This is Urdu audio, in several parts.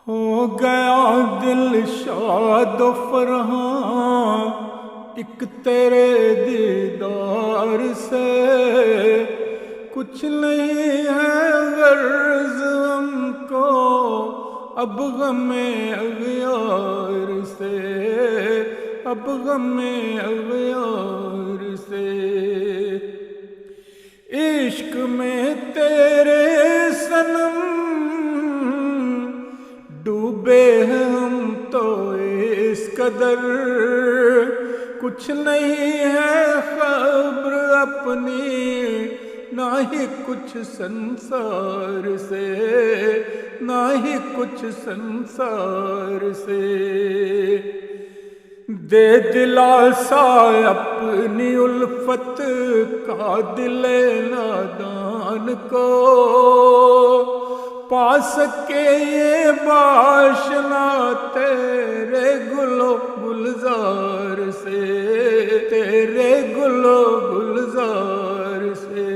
ہو گیا دل شاد و فرحاں ایک تیرے دیدار سے، کچھ نہیں ہے غرض ہم کو اب غم اغیار سے، اب غم اغیار سے۔ عشق میں تیرے صنم ڈوبے ہیں ہم تو اس قدر، کچھ نہیں ہے خبر اپنی نہ ہی کچھ سنسار سے، نہ ہی کچھ سنسار سے۔ دے دلاسا اپنی الفت کا دل نادان کو، پا سکے یہ باشنا تیرے گل و گلزار سے، تیرے گل و گلزار سے۔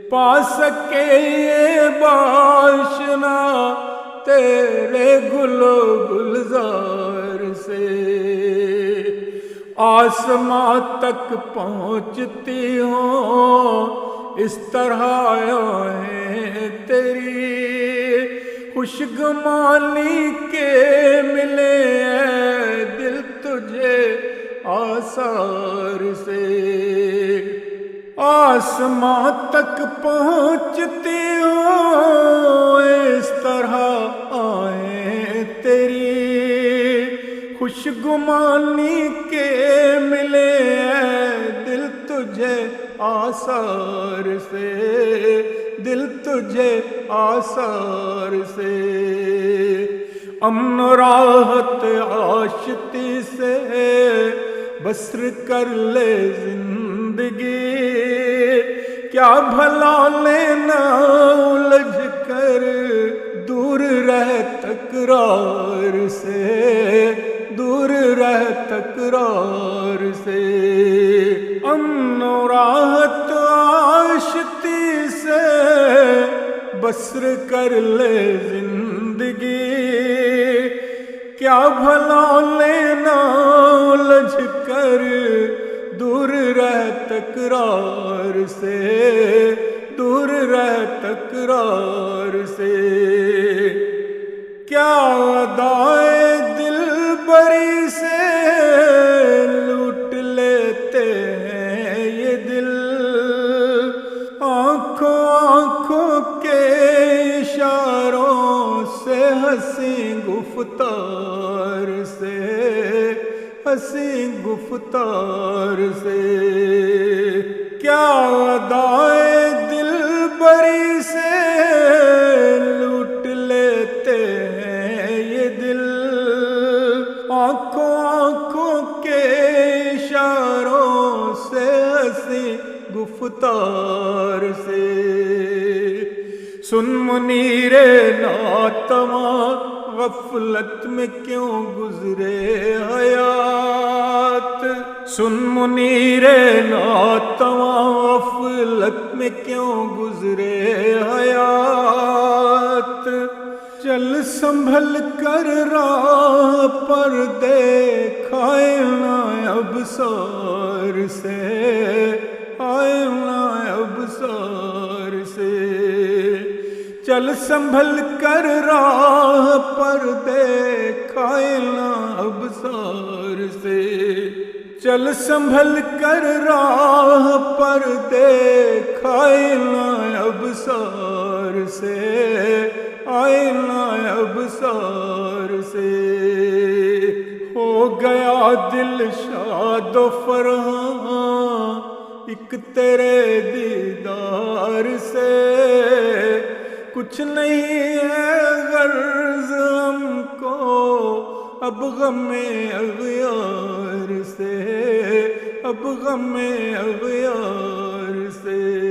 پا سکے یہ باشنا تیرے گل و گلزار سے۔ آسماں تک پہنچتی ہوں اس طرح آئیں تیری، خوشگمانی کے ملے اے دل تجھے آثار سے۔ آسماں تک پہنچتی ہوں اس طرح آئیں تیری، خوشگمانی کے ملے اے دل تجھے آثار سے، دل تجھے آثار سے۔ امن و راحت آشتی سے بسر کر لے زندگی، کیا بھلا لینا الجھ کر دور رہ تکرار سے، دور رہ تکرار سے۔ امن و راحت آشتی سے بسر کر لے زندگی، کیا بھلا لینا الجھ کر دور رہ تکرار سے، دور رہ تکرار سے۔ کیا ادائے دل بری سے لوٹ لیتے ہیں یہ دل، آنکھوں آنکھوں کے اشاروں سے ہنسی گفتار سے، ہنسی گفتار سے۔ کیا ادائے دل بری سے لوٹ لیتے ہیں یہ دل، آنکھوں آنکھوں کے اشاروں سے ہنسی گفتار سے۔ سن منیر ناتواں غفلت میں کیوں گزرے حیات، سن منیر ناتواں غفلت میں کیوں گزرے حیات، چل سنبھل کر راہ پر دیکھائے نہ ابصار سے، آئے نہ ابصار سے۔ چل سنبھل کر راہ پر دیکھائے نہ ابصار سے، چل سنبھل کر راہ پر دیکھائے نہ ابصار سے، آئے نہ ابصار سے۔ ہو گیا دل شاد و فرحاں ایک تیرے دیدار سے، کچھ نہیں ہے غرض ہم کو اب غم اغیار سے، اب غم اغیار سے۔